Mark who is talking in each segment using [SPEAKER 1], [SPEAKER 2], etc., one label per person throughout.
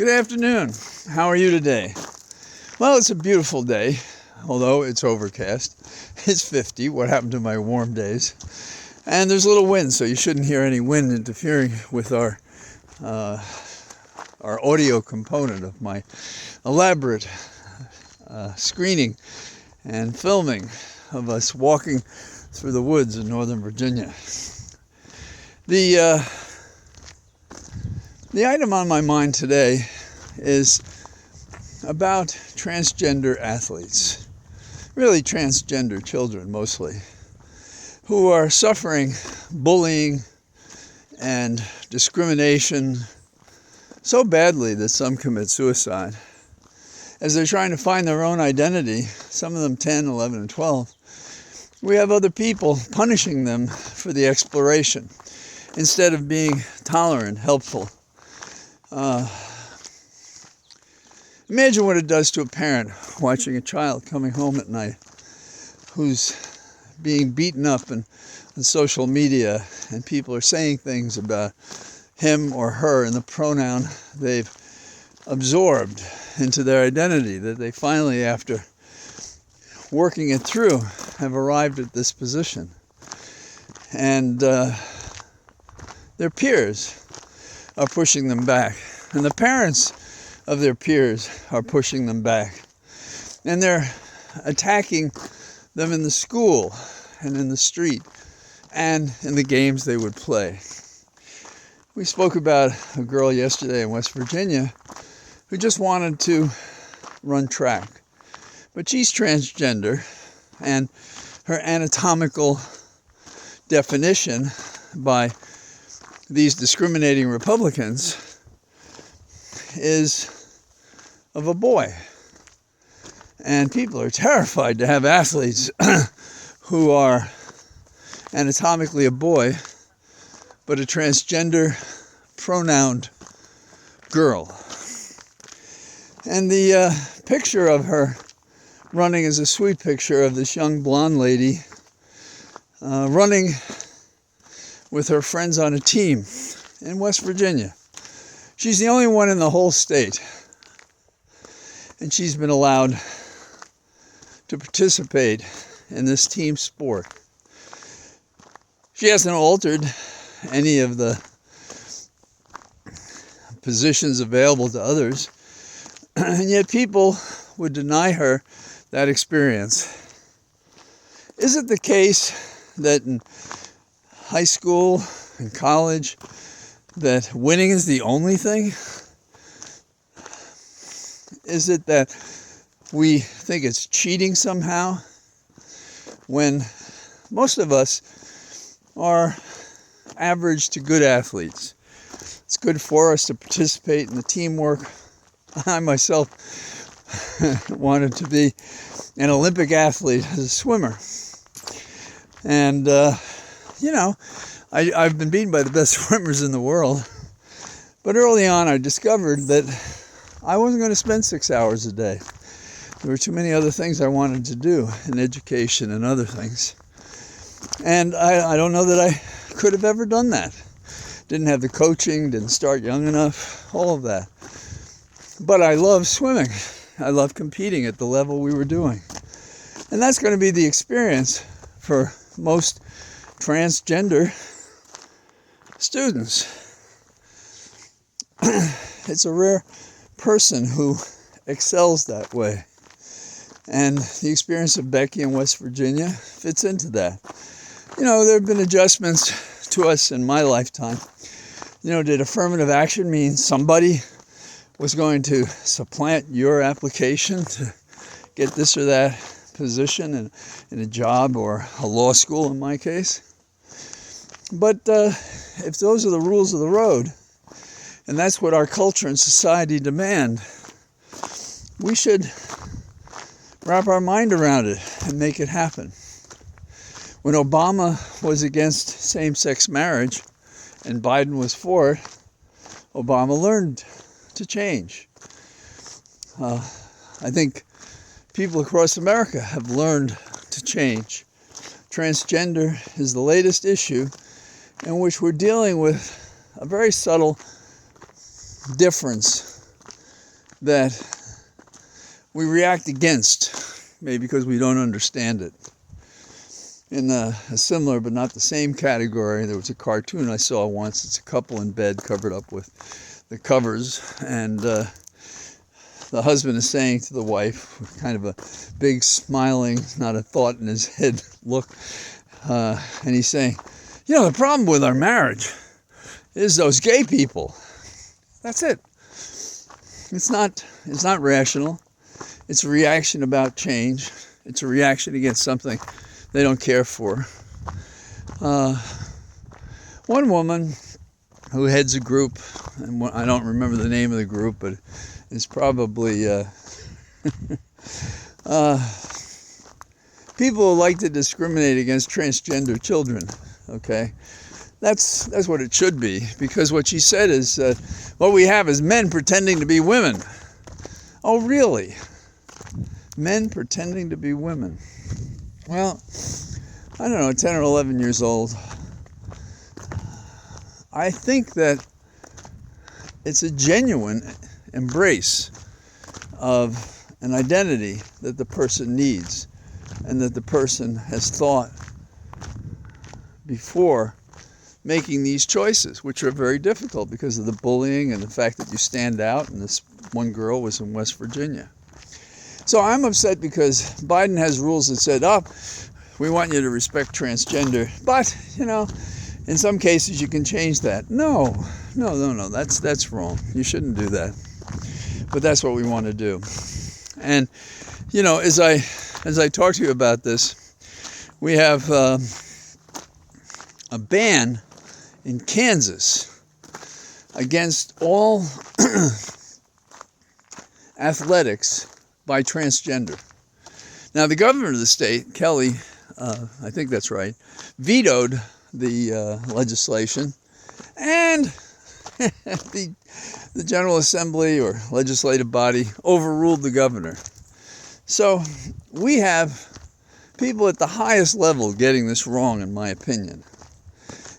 [SPEAKER 1] Good afternoon. How are you today? Well, it's a beautiful day, although it's overcast. It's 50. What happened to my warm days? And there's a little wind, so you shouldn't hear any wind interfering with our audio component of my elaborate screening and filming of us walking through the woods in Northern Virginia. The item on my mind today is about transgender athletes, really transgender children mostly, who are suffering bullying and discrimination so badly that some commit suicide. As they're trying to find their own identity, some of them 10, 11, and 12, we have other people punishing them for the exploration instead of being tolerant, helpful. Imagine what it does to a parent watching a child coming home at night who's being beaten up on social media, and people are saying things about him or her and the pronoun they've absorbed into their identity, that they finally, after working it through, have arrived at this position. And their peers are pushing them back, and the parents of their peers are pushing them back, and they're attacking them in the school and in the street and in the games they would play. We spoke about a girl yesterday in West Virginia who just wanted to run track, but she's transgender, and her anatomical definition by these discriminating Republicans is of a boy. And people are terrified to have athletes who are anatomically a boy, but a transgender pronounced girl. And the picture of her running is a sweet picture of this young blonde lady running with her friends on a team in West Virginia. She's the only one in the whole state, and she's been allowed to participate in this team sport. She hasn't altered any of the positions available to others, and yet people would deny her that experience. Is it the case that in high school and college that winning is the only thing? Is it that we think it's cheating somehow when most of us are average to good athletes? It's good for us to participate in the teamwork. I myself wanted to be an Olympic athlete as a swimmer. And, I've been beaten by the best swimmers in the world. But early on, I discovered that I wasn't going to spend 6 hours a day. There were too many other things I wanted to do in education and other things. And I don't know that I could have ever done that. Didn't have the coaching, didn't start young enough, all of that. But I love swimming. I love competing at the level we were doing. And that's going to be the experience for most transgender students. It's a rare person who excels that way. And the experience of Becky in West Virginia fits into that. There have been adjustments to us in my lifetime. Did affirmative action mean somebody was going to supplant your application to get this or that position in a job or a law school in my case? But if those are the rules of the road, and that's what our culture and society demand, we should wrap our mind around it and make it happen. When Obama was against same-sex marriage and Biden was for it, Obama learned to change. I think people across America have learned to change. Transgender is the latest issue in which we're dealing with a very subtle difference that we react against, maybe because we don't understand it. In a similar but not the same category, there was a cartoon I saw once. It's a couple in bed covered up with the covers, and the husband is saying to the wife, with kind of a big smiling, not a thought in his head look, and he's saying, you know, the problem with our marriage is those gay people. That's it. It's not rational. It's a reaction about change. It's a reaction against something they don't care for. One woman who heads a group, and I don't remember the name of the group, but it's probably people who like to discriminate against transgender children. Okay, that's what it should be, because what she said is what we have is men pretending to be women. Oh, really? Men pretending to be women? Well, I don't know, 10 or 11 years old. I think that it's a genuine embrace of an identity that the person needs and that the person has thought before making these choices, which are very difficult because of the bullying and the fact that you stand out, and this one girl was in West Virginia. So I'm upset because Biden has rules that said, we want you to respect transgender, but, you know, in some cases you can change that. No, that's wrong. You shouldn't do that. But that's what we want to do. And, you know, as I talk to you about this, we have a ban in Kansas against all athletics by transgender. Now, the governor of the state, Kelly, I think that's right, vetoed the legislation, and the General Assembly or legislative body overruled the governor. So we have people at the highest level getting this wrong, in my opinion.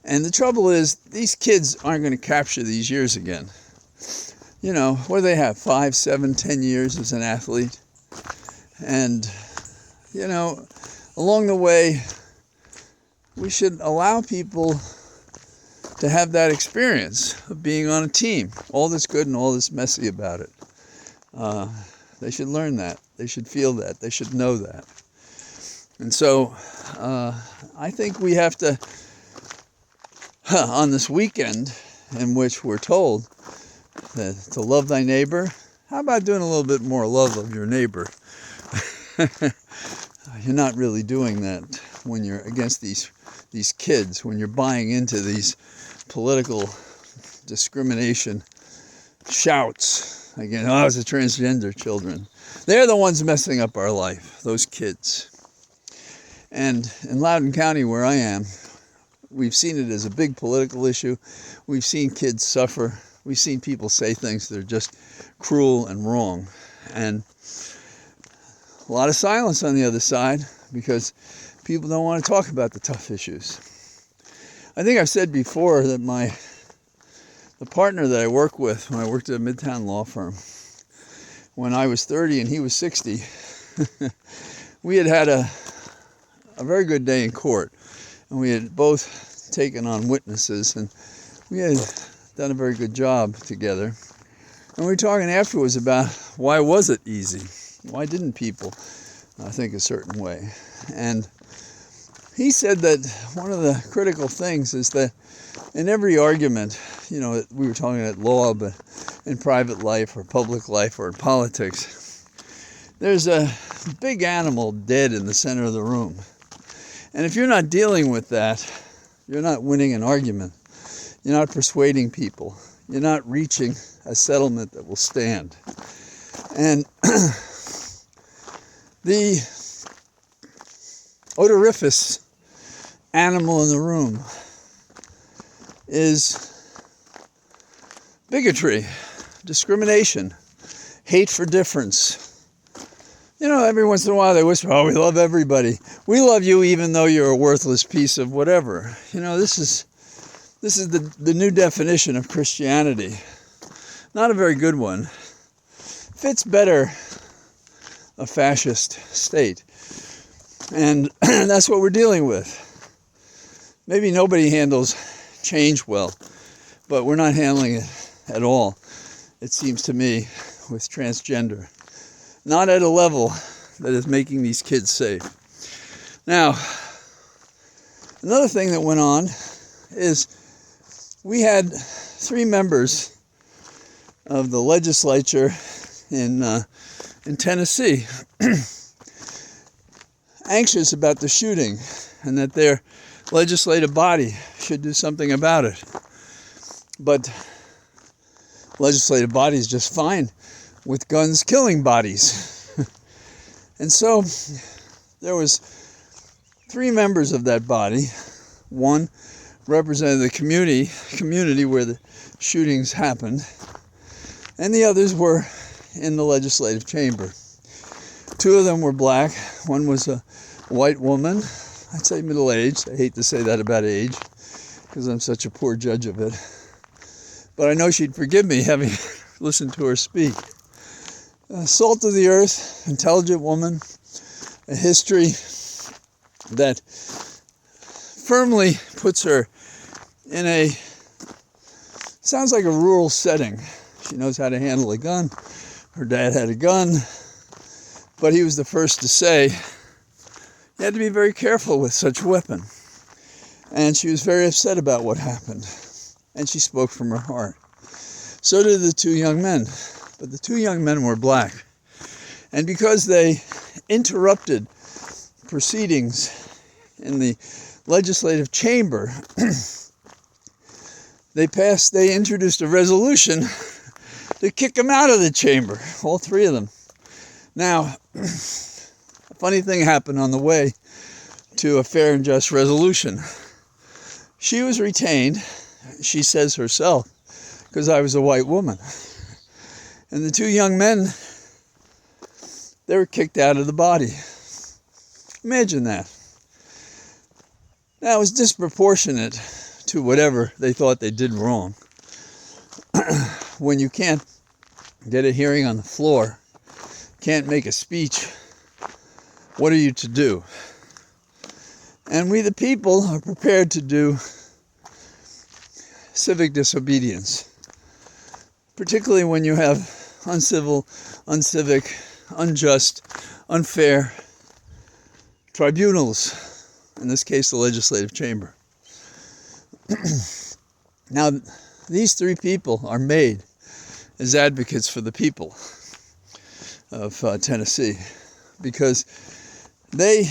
[SPEAKER 1] And the trouble is, these kids aren't going to capture these years again. You know, what do they have, 5, 7, 10 years as an athlete? And, you know, along the way, we should allow people to have that experience of being on a team. All that's good and all that's messy about it. They should learn that. They should feel that. They should know that. And so I think we have to, on this weekend in which we're told that to love thy neighbor, how about doing a little bit more love of your neighbor? You're not really doing that when you're against these kids, when you're buying into these political discrimination shouts again. Oh, it's the transgender children. They're the ones messing up our life, those kids. And in Loudoun County, where I am, we've seen it as a big political issue. We've seen kids suffer. We've seen people say things that are just cruel and wrong. And a lot of silence on the other side because people don't want to talk about the tough issues. I think I've said before that the partner that I work with when I worked at a Midtown law firm, when I was 30 and he was 60, we had a very good day in court, and we had both taken on witnesses, and we had done a very good job together. And we were talking afterwards about why was it easy? Why didn't people think a certain way? And he said that one of the critical things is that in every argument, you know, we were talking about law, but in private life or public life or in politics, there's a big animal dead in the center of the room. And if you're not dealing with that, you're not winning an argument. You're not persuading people. You're not reaching a settlement that will stand. And the odoriferous animal in the room is bigotry, discrimination, hate for difference. You know, every once in a while they whisper, oh, we love everybody. We love you even though you're a worthless piece of whatever. You know, this is the new definition of Christianity. Not a very good one. fits better a fascist state. And that's what we're dealing with. Maybe nobody handles change well, but we're not handling it at all, it seems to me, with transgender. Not at a level that is making these kids safe. Now, another thing that went on is we had 3 members of the legislature in Tennessee anxious about the shooting and that their legislative body should do something about it. But legislative body is just fine with guns killing bodies. And so there was 3 members of that body. One represented the community where the shootings happened, and the others were in the legislative chamber. 2 of them were black. One was a white woman, I'd say middle-aged. I hate to say that about age because I'm such a poor judge of it. But I know she'd forgive me having listened to her speak. Salt of the earth, intelligent woman, a history that firmly puts her in a, sounds like a rural setting. She knows how to handle a gun. Her dad had a gun, but he was the first to say, you had to be very careful with such a weapon. And she was very upset about what happened. And she spoke from her heart. So did the 2 young men. But the 2 young men were black. And because they interrupted proceedings in the legislative chamber, they introduced a resolution to kick them out of the chamber, all 3 of them. Now, a funny thing happened on the way to a fair and just resolution. She was retained, she says herself, because I was a white woman. And the 2 young men, they were kicked out of the body. Imagine that. That was disproportionate to whatever they thought they did wrong. When you can't get a hearing on the floor, can't make a speech, what are you to do? And we the people are prepared to do civic disobedience, particularly when you have uncivil, uncivic, unjust, unfair tribunals, in this case the legislative chamber. Now, these 3 people are made as advocates for the people of Tennessee because they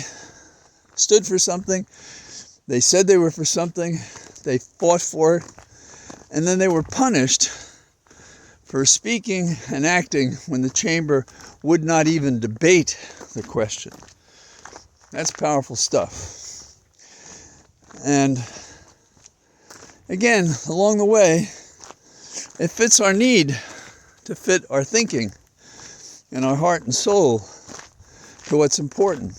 [SPEAKER 1] stood for something, they said they were for something, they fought for it, and then they were punished for speaking and acting when the chamber would not even debate the question. That's powerful stuff. And again, along the way, it fits our need to fit our thinking and our heart and soul to what's important.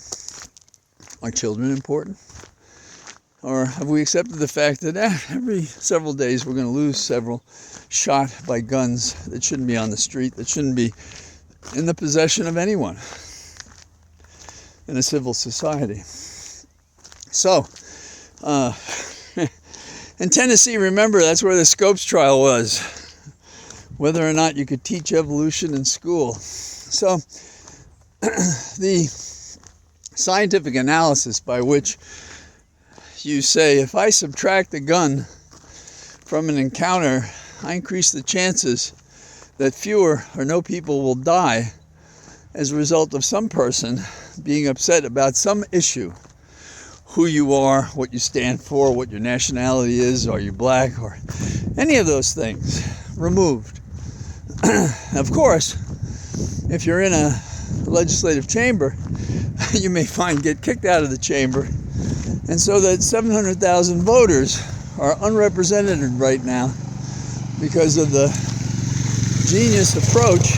[SPEAKER 1] Are children important? Or have we accepted the fact that every several days we're going to lose several shot by guns that shouldn't be on the street, that shouldn't be in the possession of anyone in a civil society? So, in Tennessee, remember, that's where the Scopes trial was, whether or not you could teach evolution in school. So, the scientific analysis by which you say, if I subtract a gun from an encounter, I increase the chances that fewer or no people will die as a result of some person being upset about some issue. Who you are, what you stand for, what your nationality is, are you black, or any of those things removed. Of course, if you're in a legislative chamber, you may get kicked out of the chamber, and so that 700,000 voters are unrepresented right now because of the genius approach,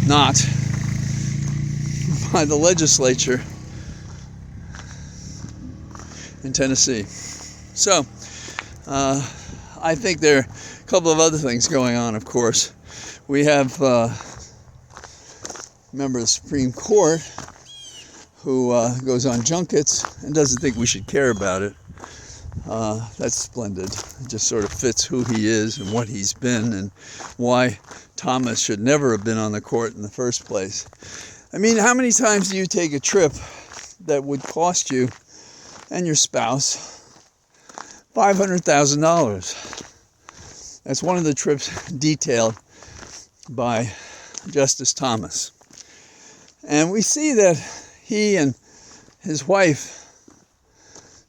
[SPEAKER 1] not by the legislature in Tennessee. So, I think there are a couple of other things going on, of course. We have member of the Supreme Court who goes on junkets and doesn't think we should care about it. That's splendid. It just sort of fits who he is and what he's been and why Thomas should never have been on the court in the first place. I mean, how many times do you take a trip that would cost you and your spouse $500,000? That's one of the trips detailed by Justice Thomas. And we see that he and his wife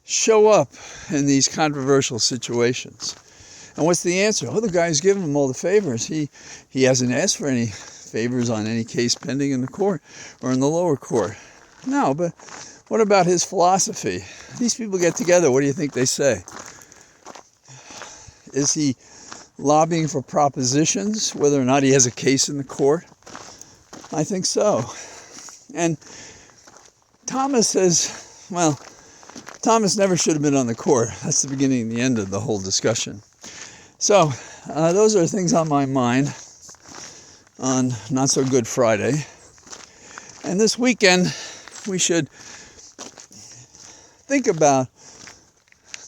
[SPEAKER 1] show up in these controversial situations. And what's the answer? Oh, the guy's giving him all the favors. He hasn't asked for any favors on any case pending in the court or in the lower court. No, but what about his philosophy? These people get together, what do you think they say? Is he lobbying for propositions, whether or not he has a case in the court? I think so. And Thomas says, well, Thomas never should have been on the court. That's the beginning and the end of the whole discussion. So, those are things on my mind on Not So Good Friday. And this weekend, we should think about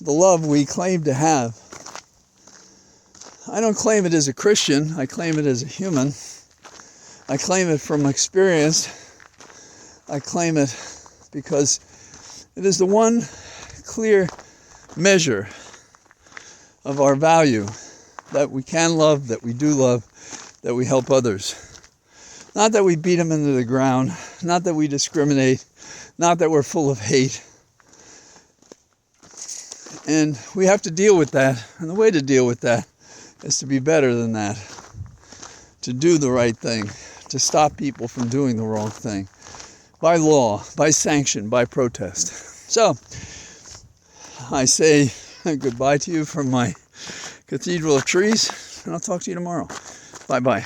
[SPEAKER 1] the love we claim to have. I don't claim it as a Christian. I claim it as a human. I claim it from experience. I claim it because it is the one clear measure of our value, that we can love, that we do love, that we help others. Not that we beat them into the ground, not that we discriminate, not that we're full of hate. And we have to deal with that, and the way to deal with that is to be better than that, to do the right thing, to stop people from doing the wrong thing, by law, by sanction, by protest. So, I say goodbye to you from my cathedral of trees, and I'll talk to you tomorrow. Bye-bye.